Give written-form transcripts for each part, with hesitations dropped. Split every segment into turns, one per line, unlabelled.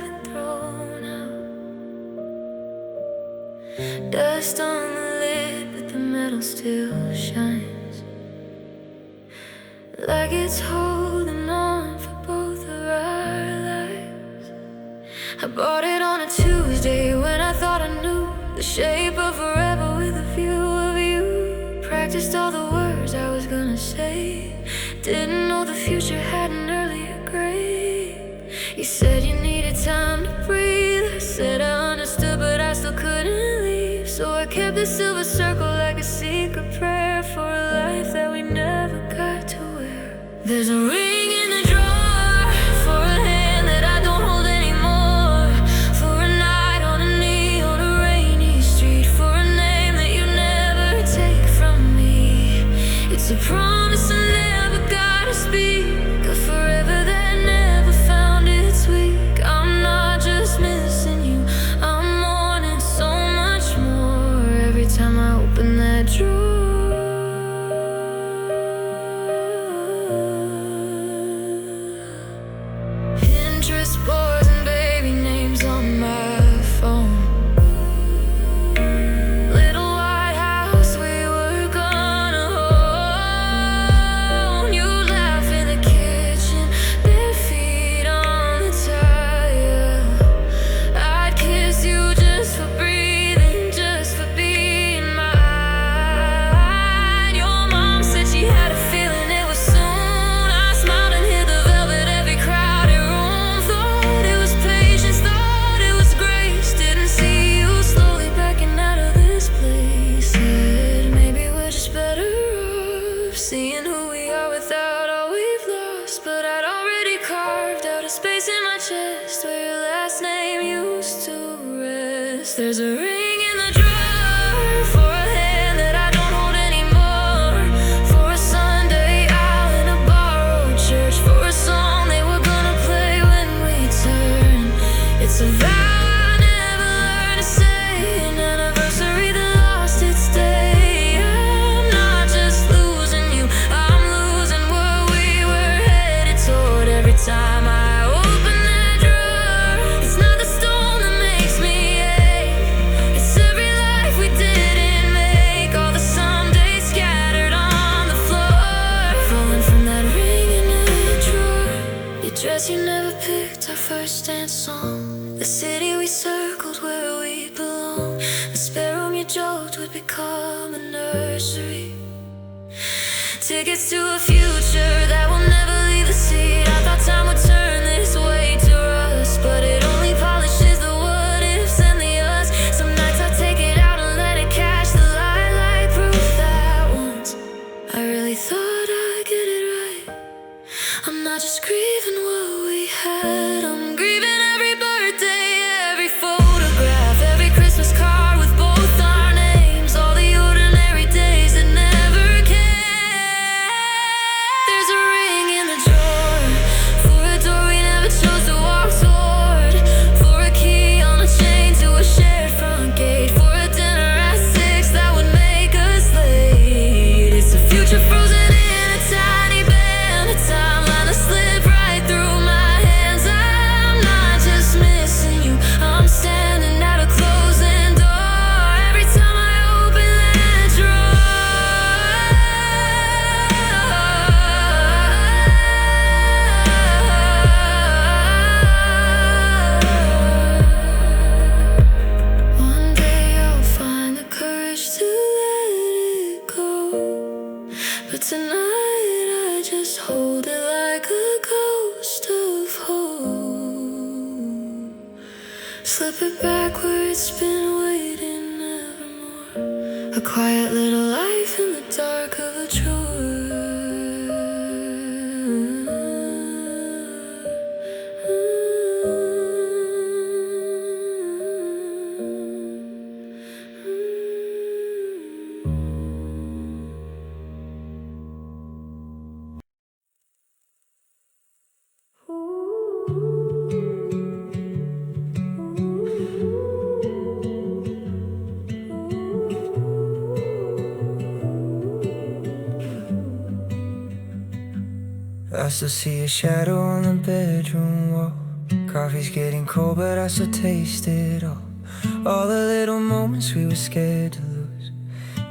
haven't thrown out. Dust on the lid, but the metal still shines, like it's holding on for both of our lives. I bought it on a Tuesday when I thought I knew the shape of forever with a view of you. Practiced all the words I was gonna say, didn't know the future had an earlier grade. You said you needed time to breathe. I said I understood, but I still couldn't leave. So I kept the silver circle like a secret prayer for a life that we never got to wear. There's a ring in the drawer for a hand that I don't hold anymore, for a night on a knee on a rainy street, for a name that you never take from me. It's a promise I never gotta speak, a forever that never found its weak. I'm not just missing you, I'm mourning so much more every time I open that drawer. Pinterest boards and baby names on my phone. Little white house we were gonna own. You laugh in the kitchen, bare feet on the tile. I'd kiss you just for breathing, just for being mine. Your mom said she had a feeling it was soon. I smiled and hit the velvet every crowded room. Thought it was patience, thought it was grace. Didn't see you slowly backing out of this place. Said maybe we're just better off seeing who we are without all we've lost. But I'd already carved out a space in my chest where your last name used to rest. There's a ring in the drawer for a hand that I don't hold anymore, for a Sunday out in a borrowed church, for a song they were gonna play when we turn. It's a vow I never learned to say, an anniversary that lost its day. I'm not just losing you, I'm losing what we were headed toward every time I open that drawer. It's not the stone that makes me ache, it's every life we didn't make, all the somedays scattered on the floor, falling from that ring in the drawer. Your dress you never picked, our first dance song, the city we circled where we belong. The spare room you joked would become a nursery. Tickets to a future that will never leave the seat. I thought time would turn this way to rust, but it only polishes the what ifs and the us. Some nights I take it out and let it catch the light, like proof that once I really thought I'd get it right. I'm not just grieving what we had, I'm grieving every birthday, every photograph, every Christmas card with both our names, all the ordinary days that never came. There's a ring in the drawer for a door we never chose to walk toward, for a key on a chain to a shared front gate, for a dinner at 6 that would make us late. It's a future frozen in a tiny band, a timeline that slipped right through my hands. I'm not just missing you, I'm standing at a closing door every time I open that drawer. One day I'll find the courage to let it go, but tonight I just hold it like a ghost of hope. Slip it back where it's been waiting evermore, a quiet little life in the dark of a drawer. I still see a shadow on the bedroom wall,
Coffee's getting cold, but I still taste it all. All the little moments we were scared to lose.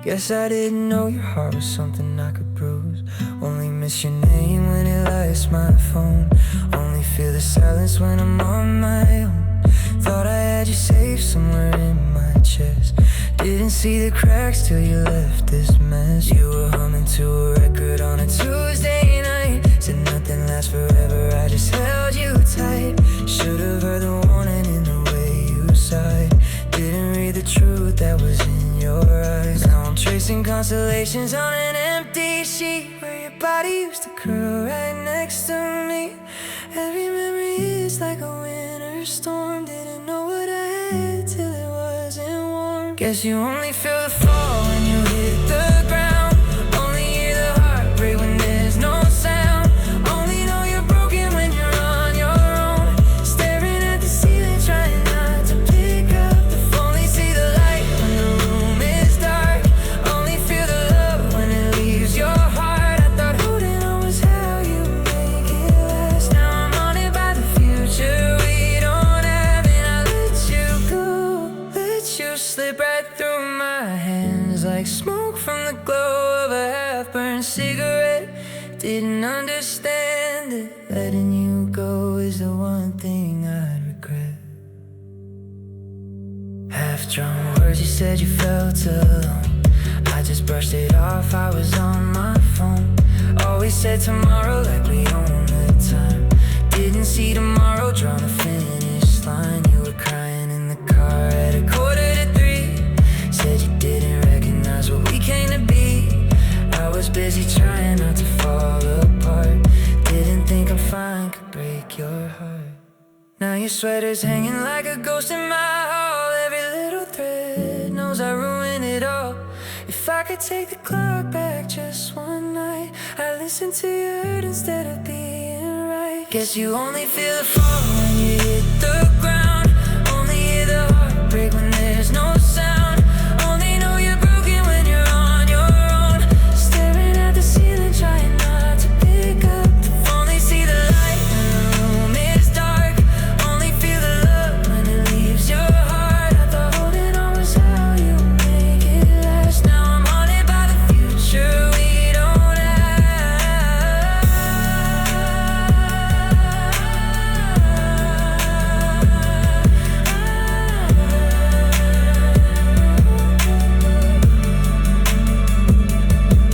Guess I didn't know your heart was something I could bruise. Only miss your name when it lights my phone. Only feel the silence when I'm on my own. Thought I had you safe somewhere in my chest. Didn't see the cracks till you left this mess. You were humming to a record on a Tuesday night. Said nothing lasts forever, I just held you tight. Should've heard the warning in the way you sighed. Didn't read the truth that was in your eyes. Now I'm tracing constellations on an empty sheet, where your body used to curl right next to me. Every memory is like a winter storm. Didn't know what I had till it wasn't warm. Guess you only feel the fall when you hit the ground. Only hear the heartbreak when there's no sound. Only know you're broken when you're on your own. Staring at the ceiling, trying not to pick up the phone. Only see the light when the room is dark. Only feel the love when it leaves your heart. I thought holding on was how you make it last. Now I'm haunted by the future we don't have, and I let you go. Let you slip right through my hands like smoke from the glow of a half-burned cigarette. Didn't understand it. Letting you go is the one thing I'd regret. Half-drawn words, you said you felt alone. I just brushed it off, I was on my phone. Always said tomorrow like we own the time. Didn't see tomorrow, drawn a finish line. You were crying in the car at 2:45. Said you didn't recognize what we came to be. I was busy trying not to fall apart. Didn't think I'm fine could break your heart. Now your sweater's hanging like a ghost in my hall. Every little thread knows I ruined it all. If I could take the clock back just one night, I'd listen to your hurt instead of being right. Guess you only feel the fall when you hit the ground. Only hear the heartbreak when there's no sound. Only know you're broken when you're on your own. Staring at the ceiling, trying not to pick up the phone. Only see the light when the room is dark. Only feel the love when it leaves your heart. I thought holding on was how you make it last. Now I'm haunted by the future we don't have.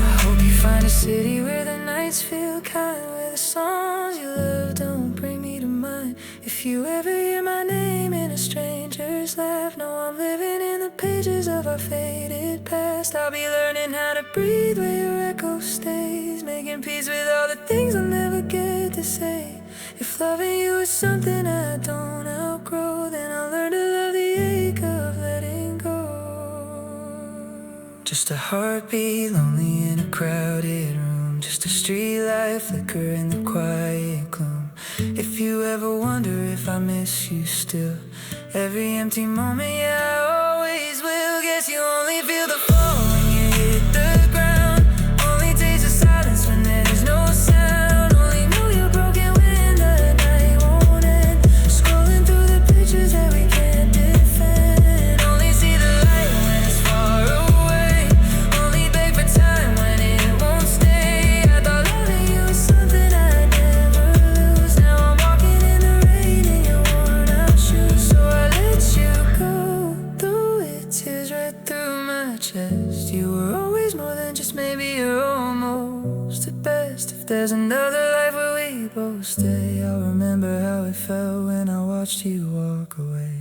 I hope you find a city where the nights feel kind, where the songs you love don't bring me to mind. If you ever hear my name in a stranger's laugh, know I'm living in the pages of our faded past. I'll be learning how to breathe where your echo stays, making peace with all the things I'll never get to say. If loving you is something I don't outgrow, then I'll learn to love the ache of letting go. Just a heartbeat, lonely in a crowded room. Just a street light flicker in the quiet gloom. If you ever wonder if I miss you still, every empty moment, yeah, I always will. Guess you only feel the fall when you hit the ground. Only taste the silence when there's no sound. Only know you're broken when the night won't end. Scrolling through the pictures that we can't defend. Only see the light when it's far away. Only beg for time when it won't stay. I thought loving you was something I'd never lose. Now I'm walking in the rain in your worn out shoes. So I let you go, through it, tears right through my chest. You were always more than just maybe, you're almost at best. If there's another life where we both stay, I'll remember how it felt when I watched you walk away.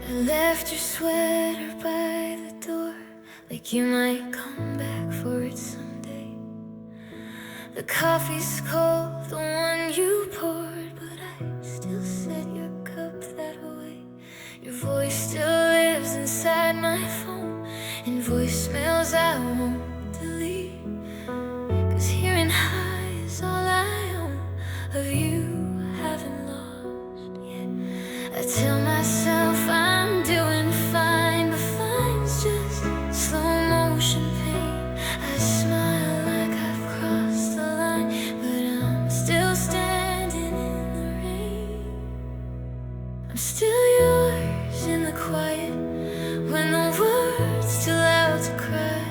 I left your sweater by the door, like you might come back for it someday. The coffee's cold, the one you poured, but I still hide my phone and voicemails I won't delete, 'cause hearing high is all I own of you haven't lost yet. I tell myself I'm doing fine, but fine's just slow motion pain. I smile like I've crossed the line, but I'm still standing in the rain. I'm still yours in the quiet, when the words too loud to cry.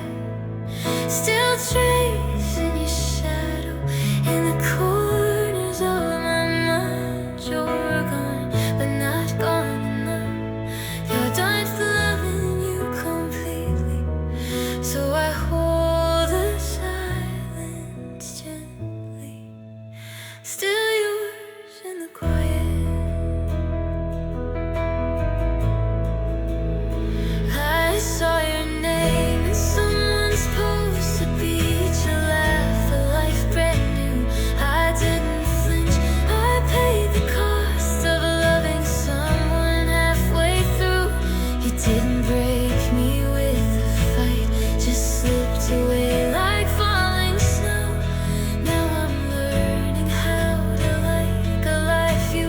Still tracing your shadow in the corners of my mind. You're gone, but not gone enough. You're done with loving you completely, so I hold the silence gently. Still yours in the quiet. I saw your name in someone's post, a beach, a laugh, a life brand new. I didn't flinch, I paid the cost of loving someone halfway through. You didn't break me with a fight, just slipped away like falling snow. Now I'm learning how to like a life you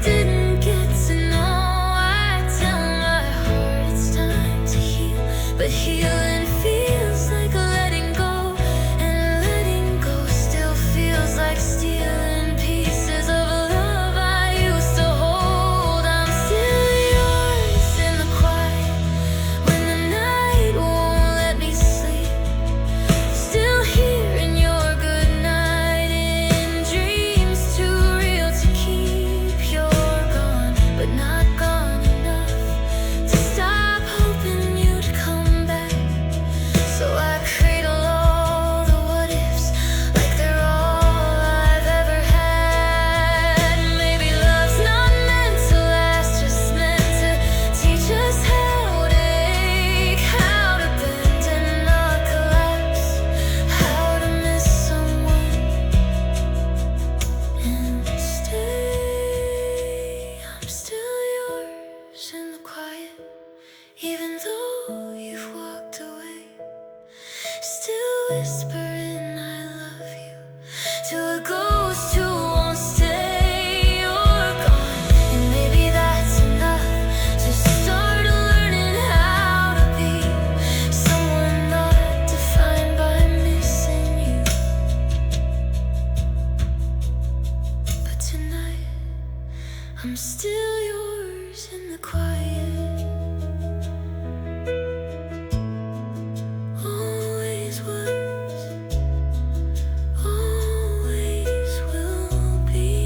didn't get to know. I tell my heart it's time to heal, but healing feels like letting go, and letting go still feels like stealing pieces of love I used to hold. I'm still yours in the quiet, when the night won't let me sleep. Still hearing your good night in dreams too real to keep. You're gone, but not gone enough to stop hoping you'd come back. So I cradle all the what ifs like they're all I've ever had. Maybe love's not meant to last, just meant to teach us how to ache, how to bend and not collapse, how to miss someone and stay. I'm still yours in the quiet, even though you've walked away. Still whispering I love you to a ghost who won't stay. You're gone, and maybe that's enough to start learning how to be someone not defined by missing you. But tonight I'm still yours in the quiet. Always was, always will be.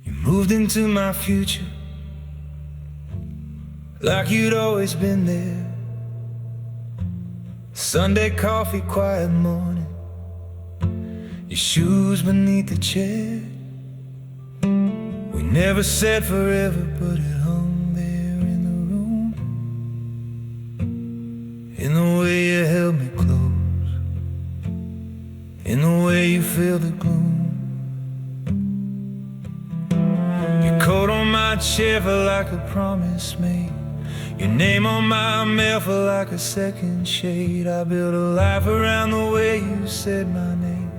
You moved into my future like you'd always been there. Sunday coffee, quiet morning, your shoes beneath the chair. We never said forever, but it hung there in the room, in the way you held me close, in the way you feel the gloom. Your coat on my chair felt like a promise made, your name on my mail felt like a second shade. I built a life around the way you said my name,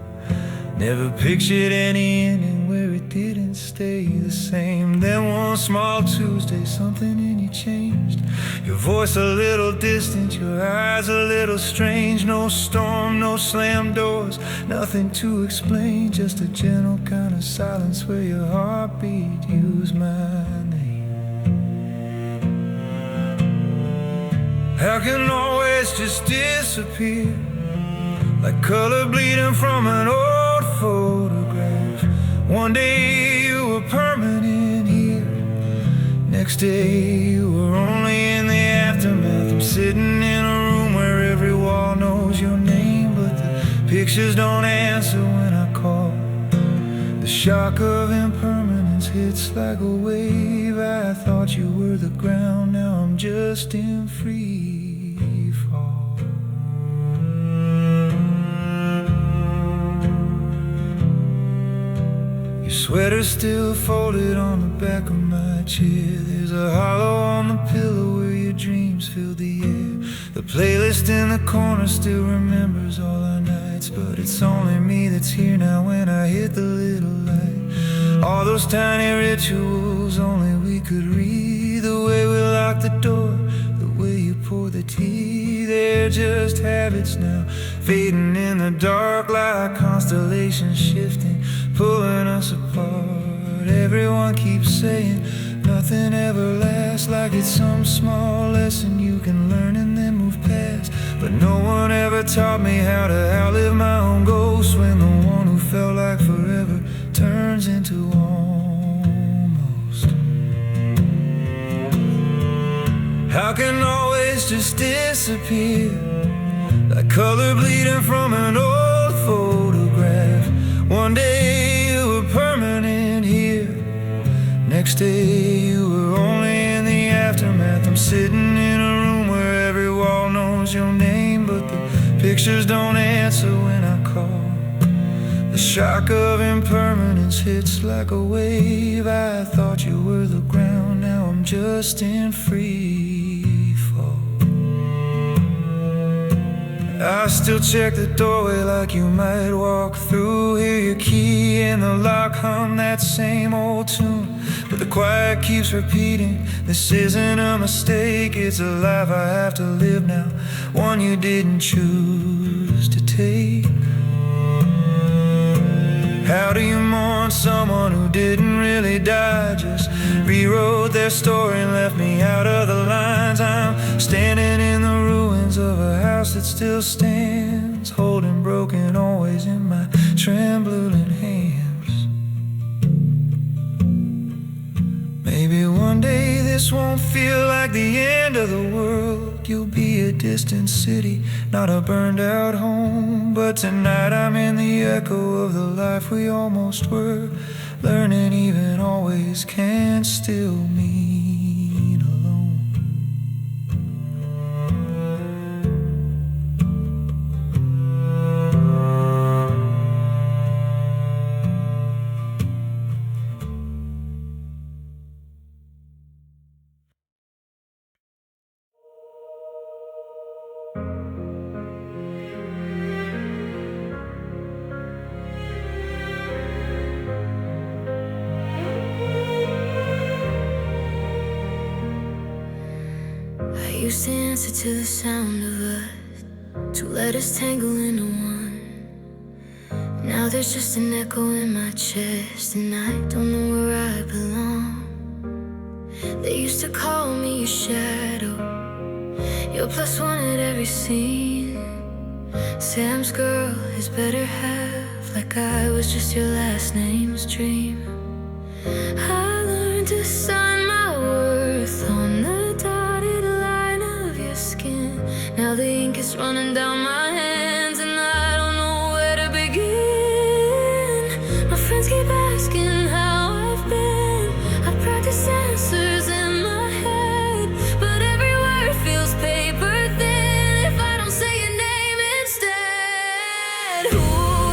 never pictured any ending where it didn't stay the same. Then one small Tuesday, something in you changed. Your voice a little distant, your eyes a little strange. No storm, no slammed doors, nothing to explain, just a gentle kind of silence where your heartbeat used my name. How can always just disappear, like color bleeding from an old photograph. One day you were permanent here, Next day you were only in the aftermath. I'm sitting in a room where every wall knows your name, but the pictures don't answer when I call. The shock of impermanence hits like a wave. I thought you were the ground, now I'm just in free fall. Your sweater's still folded on the back of my chair. There's a hollow on the pillow where your dreams fill the air. The playlist in the corner still remembers all our nights, but it's only me that's here now when I hit the little light. All those tiny rituals only we could read. The way we lock the door, the way you pour the tea. They're just habits now, fading in the dark like constellations shifting, pulling us apart. Everyone keeps saying nothing ever lasts, like it's some small lesson you can learn and then move past. But no one ever taught me how to outlive my own ghost, when the one who felt like forever turns into almost. How can always just disappear, like color bleeding from an old photograph? One day you were permanent here, next day you were only in the aftermath. I'm sitting in a room where every wall knows your name, but the pictures don't answer when I call. The shock of impermanence hits like a wave. I thought you were the ground, now I'm just in free fall. I still check the doorway like you might walk through. Hear your key in the lock, hum that same old tune, but the quiet keeps repeating, this isn't a mistake, it's a life I have to live now, one you didn't choose to take. How do you mourn someone who didn't really die, just rewrote their story and left me out of the lines? I'm standing in the ruins of a house that still stands, holding broken always in my trembling hands. Maybe one day this won't feel like the end of the world. You'll be a distant city, not a burned out home. But tonight I'm in the echo of the life we almost were, learning even always can still mean alone.
I used to answer to the sound of us, two letters tangle into one. Now there's just an echo in my chest, and I don't know where I belong. They used to call me your shadow, your plus one at every scene. Sam's girl, his better half, like I was just your last name's dream. I learned to sign my worth on the dotted line of your skin. Now the ink is running down my hands, and I don't know where to begin. My friends keep asking how I've been. I practice answers in my head, but every word feels paper thin if I don't say your name instead. Who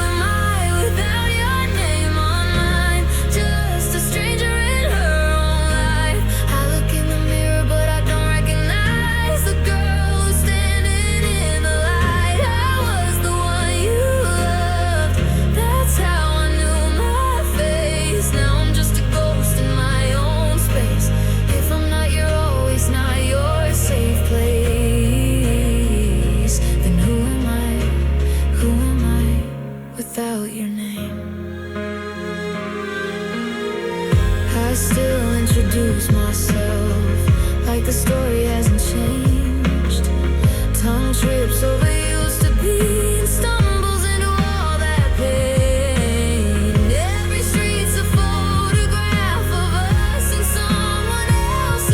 am I without your name on mine? Just a stranger in her own life. I look in the mirror but I don't recognize the girl who's standing in the light. I was the one you loved, that's how I knew my face. Now I'm just a ghost in my own space. If I'm not your always, not your safe place, then who am I? Who am I without your name? I still introduce myself like the story hasn't changed. Tongue trips over used to be and stumbles into all that pain. Every street's a photograph of us in someone else's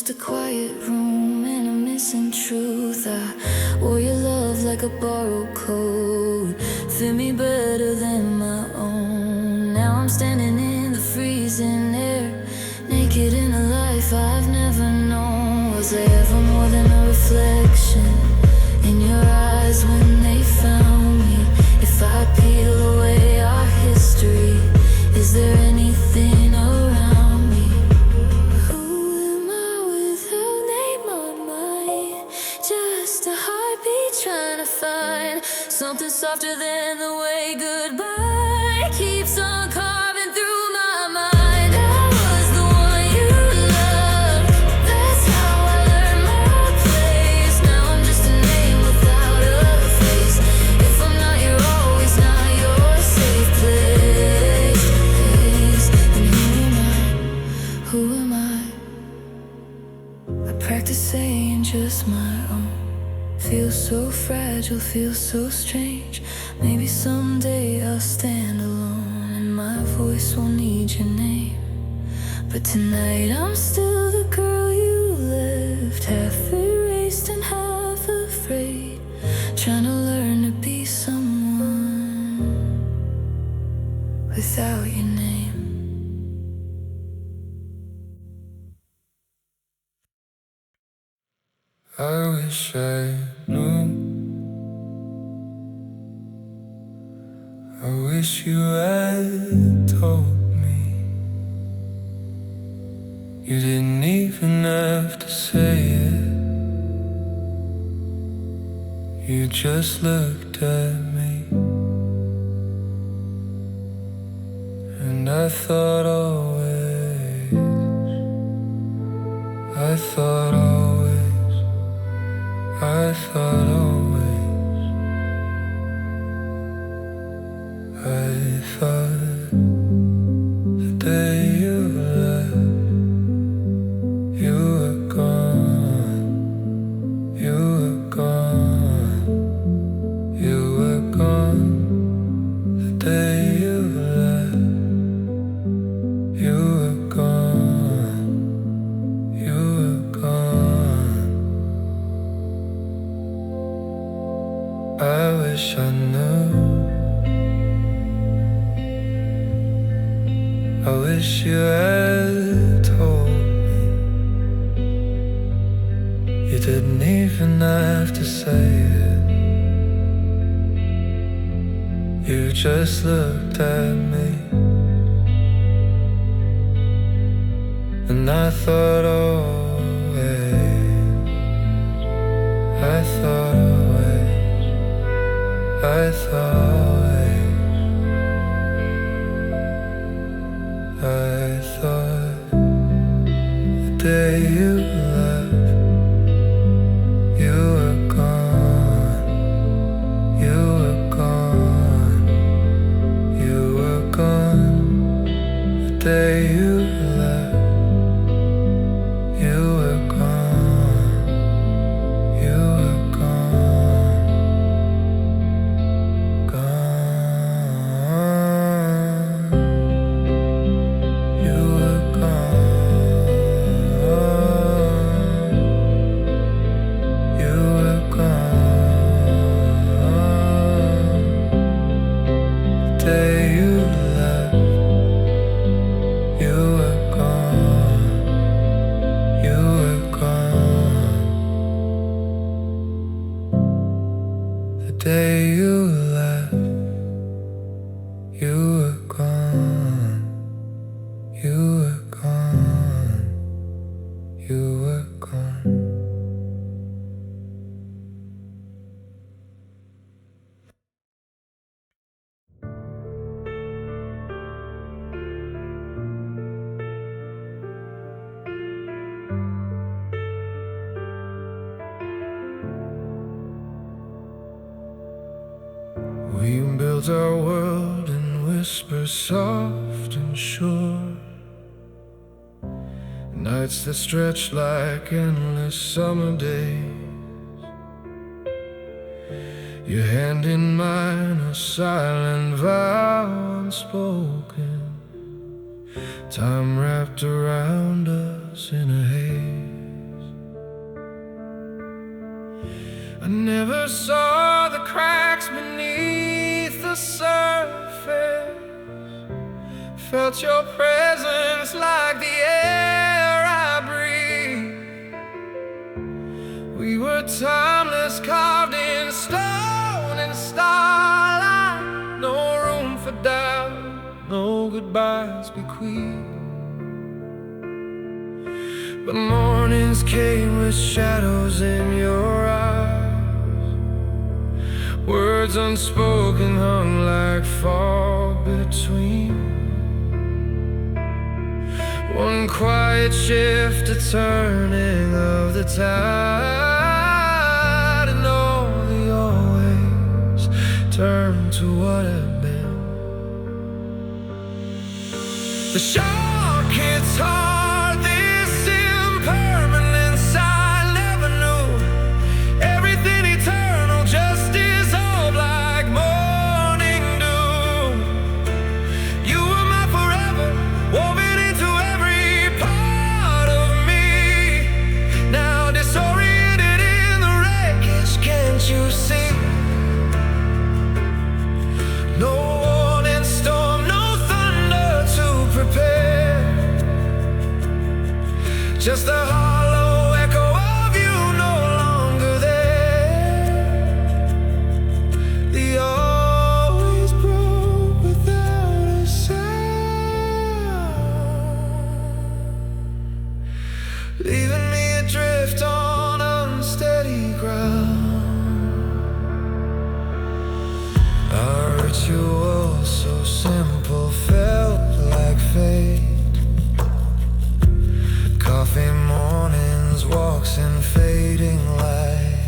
just a quiet room and a missing truth. I wore your love like a borrowed coat, fit me better than my own. Now I'm standing in the freezing air, naked in a life I've never known. Was I ever more than a reflection in your eyes when they found me? If I peel away our history, is there anything around me? Who am I without name on mine? Just a heartbeat trying to find something softer than the way goodbye keeps on carving through my mind. I was the one you loved, that's how I learned my place. Now I'm just a name without a face. If I'm not your always, not your safe place, then who am I? I practice saying just my own. Feels so fragile, feels so strange. Maybe someday I'll stand alone and my voice won't need your name. But tonight I'm still the girl you left, half erased and half afraid, trying to learn to be someone without your name.
I wish I knew. I wish you had told me. You didn't even have to say it. You just looked at me, and I thought always, I thought always, I thought always, I thought the day you left, you were gone, you were gone, you were gone. The day you left, you were gone, you were gone. I wish I knew. I wish you had told me. You didn't even have to say it. You just looked at me, and I thought always, I thought always, I thought always, I thought the day you left, you were gone, you were gone, you were gone. The day you left, you were gone, you were gone, gone. You were gone, you were gone. The day you left, you were gone, you were gone. The day you left, you were gone, you were gone, you were gone. We built our world in whispers soft and sure, nights that stretch like endless summer days. Your hand in mine, a silent vow unspoken, time wrapped around us in a haze. I never saw the cracks beneath the surface. Felt your presence like the air I breathe. We were timeless, carved in stone and starlight. No room for doubt, no goodbyes bequeathed. But mornings came with shadows in your eyes. Words unspoken hung like fog between. One quiet shift, a turning of the tide, and all the always turned to what had been. The shock hits hard, this impermanence I never knew. Everything eternal just dissolved like morning dew. You were my forever, woven into every part of me. Now disoriented in the wreckage, can't you see? No warning storm, no thunder to prepare. Just the hollow echo of you no longer there. The always broke without a sound, leaving me adrift on unsteady ground. Our ritual so simple felt like fate. Coffee mornings, walks in fading light.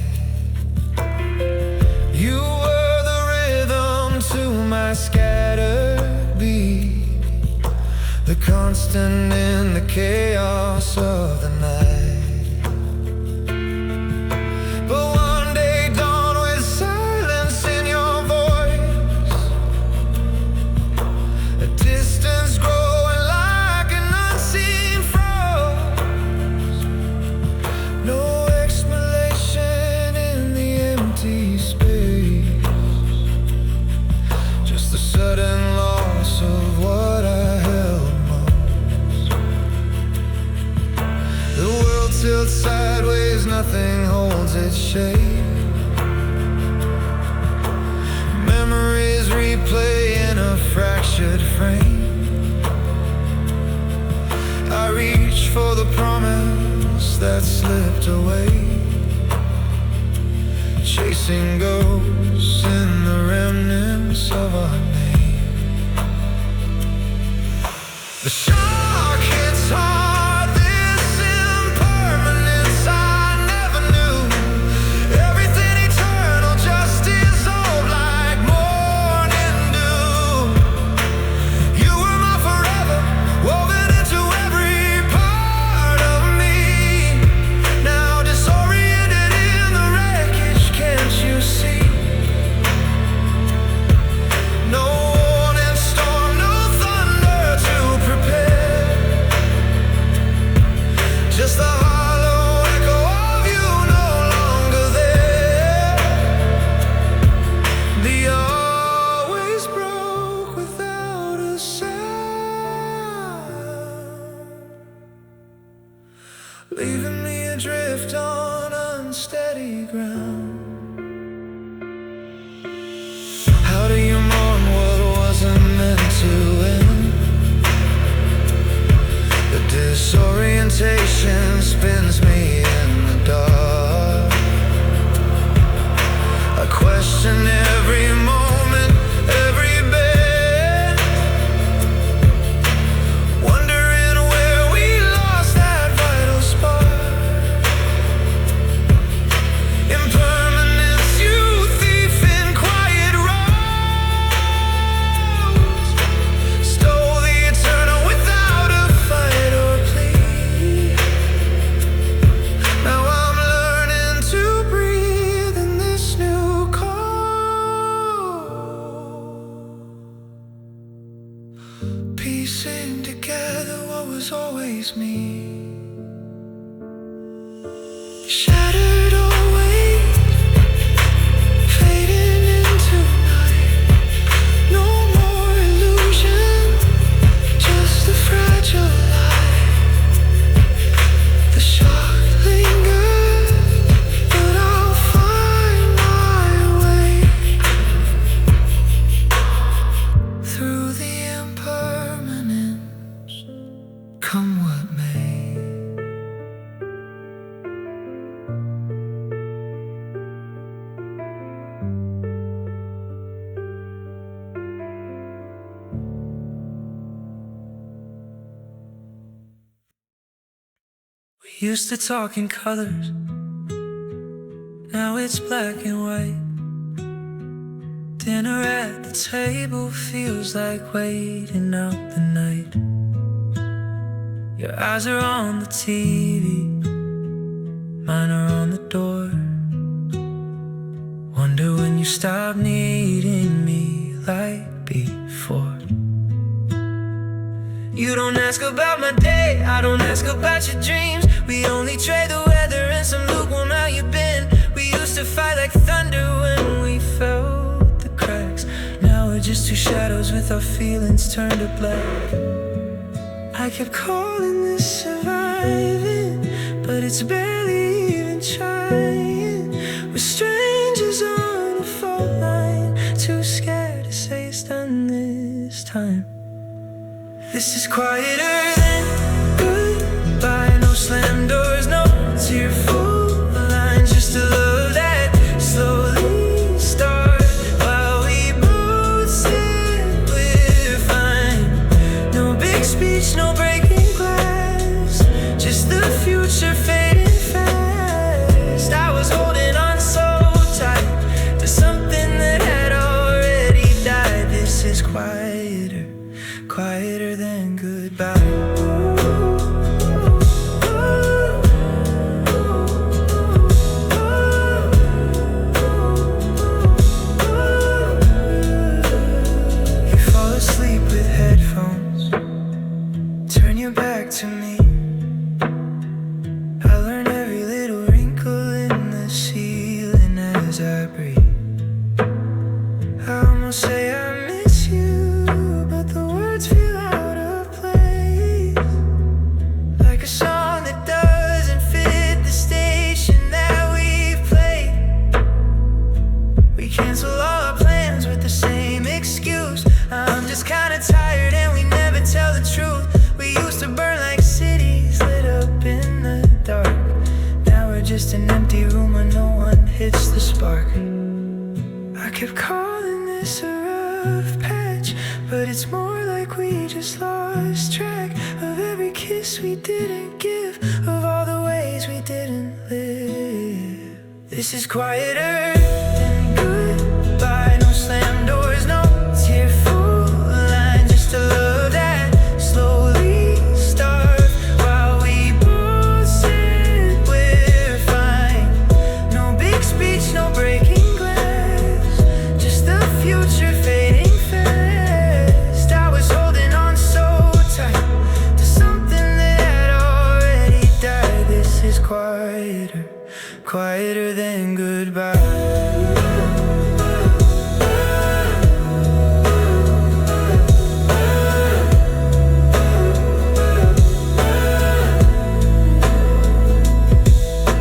You were the rhythm to my scattered beat, the constant in the chaos of the night. But one day dawned with silence in your voice, a distance growing like an unseen frost. No explanation in the empty space, just the sudden loss of what I held most. The world tilts sideways, nothing holds its shape. Memories replay in a fractured frame. I reach for the promise that slipped away, chasing ghosts in the remnants of our name. The shock hits hard, this impermanence I never knew. Everything eternal just dissolved like morning dew. You were my forever, woven into every part of me. Now disoriented in the wreckage, can't you see? No warning storm, no thunder to prepare. Just the hollow echo of you no longer there. The always broke without a sound, leaving me adrift on unsteady ground. How do you mourn what wasn't meant to end? The disorientation spins me in the dark. I question every moment, every bit, wondering where we lost that vital spark. Impermanence, you thief in quiet roads, stole the eternal without a fight or plea. Now I'm learning to breathe in this new cold, piecing together what was always me. Shattered always, We used to talk in colors, now it's black and white. Dinner at the table feels like waiting out the night. Your eyes are on the TV, mine are on the door. Wonder when you stop needing me like before. You don't ask about my day, I don't ask about your dreams. We only trade the weather and some lukewarm how you been. We used to fight like thunder when we felt the cracks. Now we're just two shadows with our feelings turned to black. I kept calling this surviving, but it's barely even trying. We're strangers on a fault line, too scared to say it's done this time. This is quieter than goodbye. No slam doors, no tearful lines, just a love that slowly starts while we both said we're fine. No big speech, no breaking glass, just the future fading fast. I was holding on so tight to something that had already died. This is quieter, quieter than goodbye. You fall asleep with headphones, turn your back to me. I learn every little wrinkle in the ceiling as I breathe. I almost say I miss you, but the words feel out of place, like a song that doesn't fit the station that we've played. We cancel all our plans with the same excuse. I'm just kinda tired and we never tell the truth. We used to burn like cities lit up in the dark. Now we're just an empty room where no one hits the spark. I kept calling this a rough patch, but it's more like we just lost track of every kiss we didn't give, of all the ways we didn't live. This is quieter than goodbye. No slam doors, no tearful lines, just a love that slowly starts while we both said we're fine. No big speech, no breaking glass, just the future fading fast. I was holding on so tight to something that had already died. This is quieter, quieter than goodbye.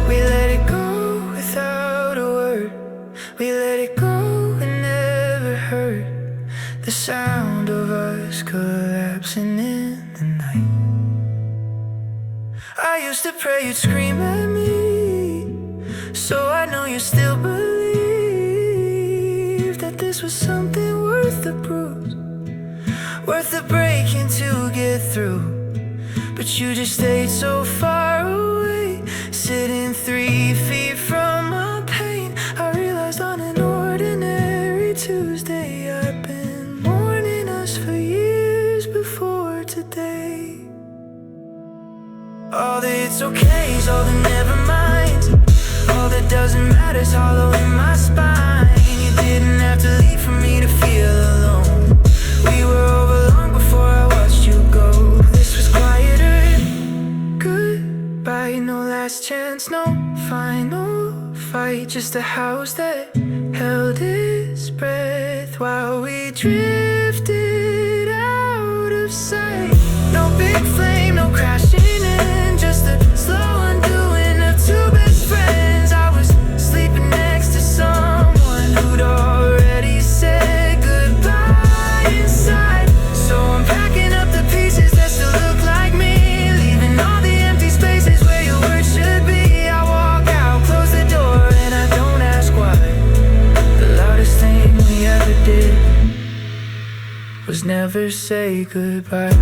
We let it go without a word. We let it go and never heard the sound of us collapsing in the night. I used to pray you'd scream at me, so I know you still believe that this was something worth the bruise, worth the breaking to get through. But you just stayed so far away, sitting 3 feet from my pain. I realized on an ordinary Tuesday I've been mourning us for years before today. All the it's okays, all the never minds, all that doesn't matter is hollow in my spine. You didn't have to leave for me to feel alone. We were over long before I watched you go. This was quieter, goodbye. No last chance, no final fight, just a house that held its breath while we drifted out of sight. No big flame, no crashing in, just a slow undoing of two best friends. I was sleeping next to someone who'd already said goodbye inside. So I'm packing up the pieces that still look like me, leaving all the empty spaces where your words should be. I walk out, close the door, and I don't ask why. The loudest thing we ever did was never say goodbye.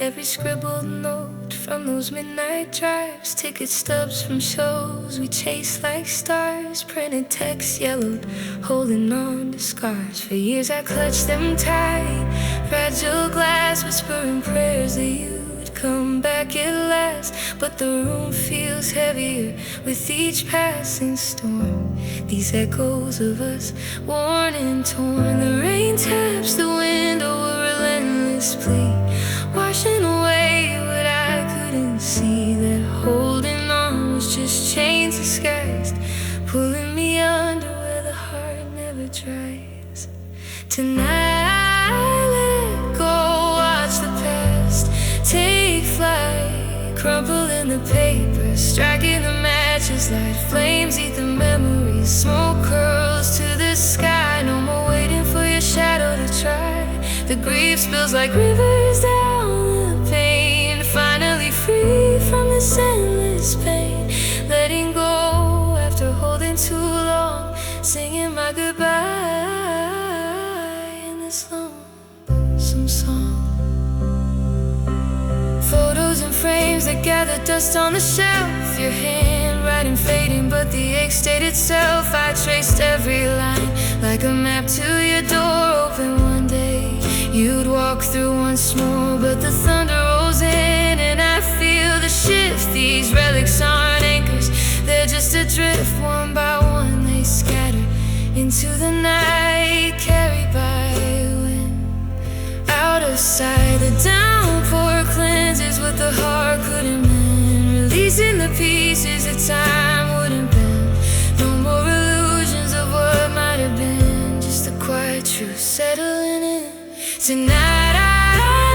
every scribbled note from those midnight drives, ticket stubs from shows we chased like stars, printed text yellowed, holding on to scars. For years I clutched them tight, fragile glass, whispering prayers that you'd come back at last. But the room feels heavier with each passing storm. These echoes of us, worn and torn. The rain taps the window, a relentless plea, washing away what I couldn't see. That holding on was just chains disguised, pulling me under where the heart never dries. Tonight I let go, watch the past take flight, crumple in the paper, striking the matches, light flames eat the memories, smoke curls to the sky. No more waiting for your shadow to try. The grief spills like rivers down the pain, finally free from this endless pain, letting go after holding too long, singing my goodbye in this lonesome song. Photos and frames that gather dust on the shelf, your handwriting fading but the ink stayed itself. I traced every line like a map to your door, open one day you'd walk through once more. But the thunder rolls in and I feel the shift. These relics aren't anchors, they're just adrift. One by one they scatter into the night, carried by wind, out of sight. The downpour cleanses what the heart couldn't mend, releasing the pieces that time wouldn't bend. No more illusions of what might have been, just the quiet truth settling in. Tonight I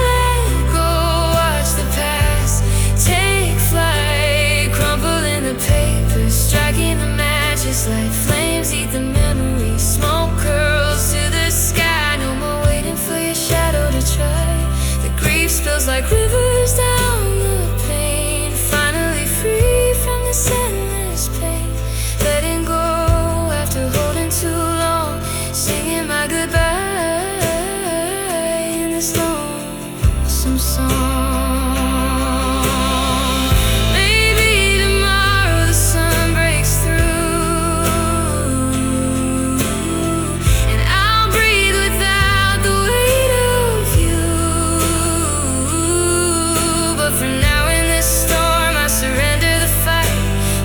let go, watch the past take flight, crumple in the paper, striking the matches, light flames eat the memories, smoke curls to the sky. No more waiting for your shadow to try. The grief spills like rivers down the pain, finally free from this endless pain, letting go after holding too long, singing my goodbye in this lonesome song. Maybe tomorrow the sun breaks through and I'll breathe without the weight of you. But for now in this storm I surrender the fight,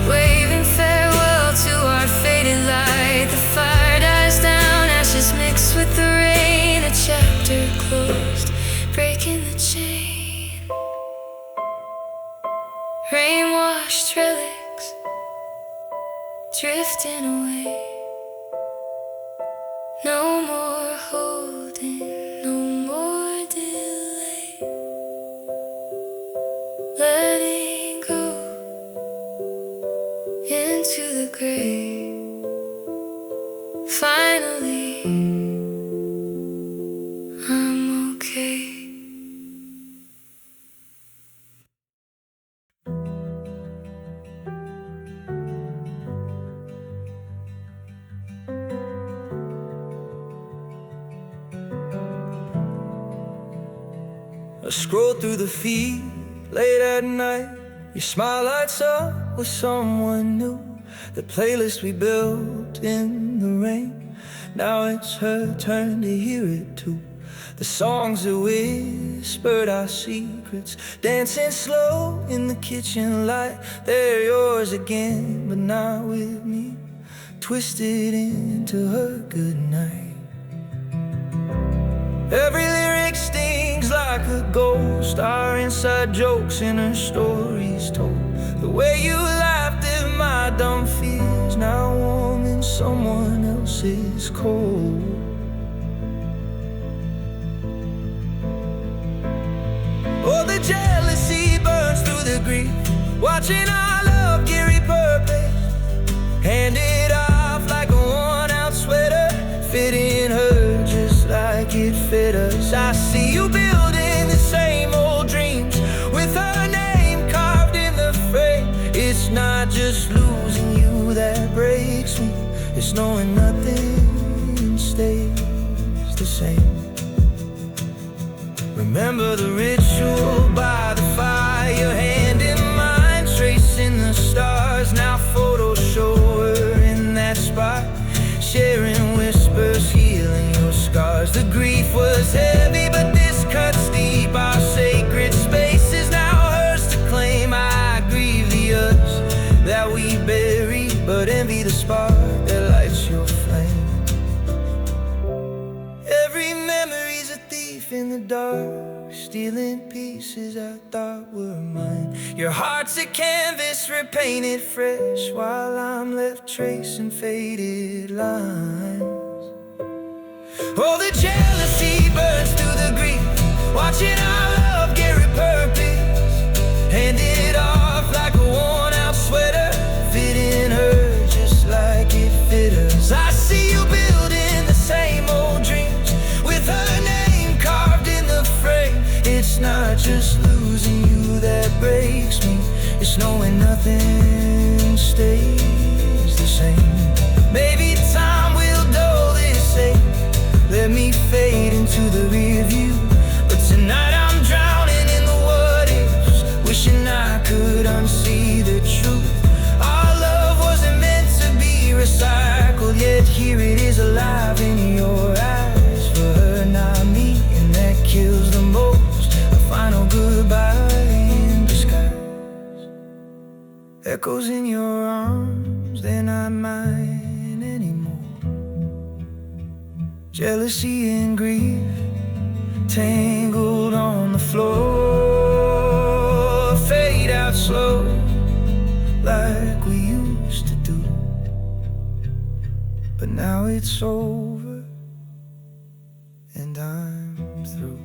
waving farewell to our faded light. The fire dies down, ashes mixed with the rain, a chapter closed, breaking the chain. Rain-washed relics drifting away. No more holding, no more delay, letting go into the grave. Finally I'm okay.
I scroll through the feed late at night. Your smile lights up with someone new. The playlist we built in the rain, now it's her turn to hear it too. The songs that whispered our secrets, dancing slow in the kitchen light. They're yours again, but not with me, twisted into her goodnight. Every lyric stings like a ghost, our inside jokes in her stories told. The way you laughed at my dumb fears, now warm in someone else's cold. Oh, the jealousy burns through the grief, watching our love get repurposed, handed off like a worn-out sweater, fitting her just like it fit us. I see you building the same old dreams with her name carved in the frame. It's not just losing you that breaks me, it's knowing nothing stays the same. Remember the ritual by the dark, stealing pieces I thought were mine. Your heart's a canvas repainted fresh, while I'm left tracing faded lines. Oh, the jealousy burns through the grief, watching our love get repurposed, handed off like a worn-out sweater, fitting her just like it fit us. I see you building the same old dreams, with her name carved in the frame. It's not just losing you that breaks me, it's knowing nothing stays the same. Maybe time will dull this ache, let me fade into the rear view. But tonight I'm drowning in the what-ifs, wishing I could unsee the truth. Our love wasn't meant to be recycled, yet here it is alive in your eyes. For her, not me, and that kills the most. A final goodbye in disguise. Echoes in your arms, they're not mine anymore. Jealousy and grief tangled on the floor, fade out slow like we used to do. But now it's over and I'm through.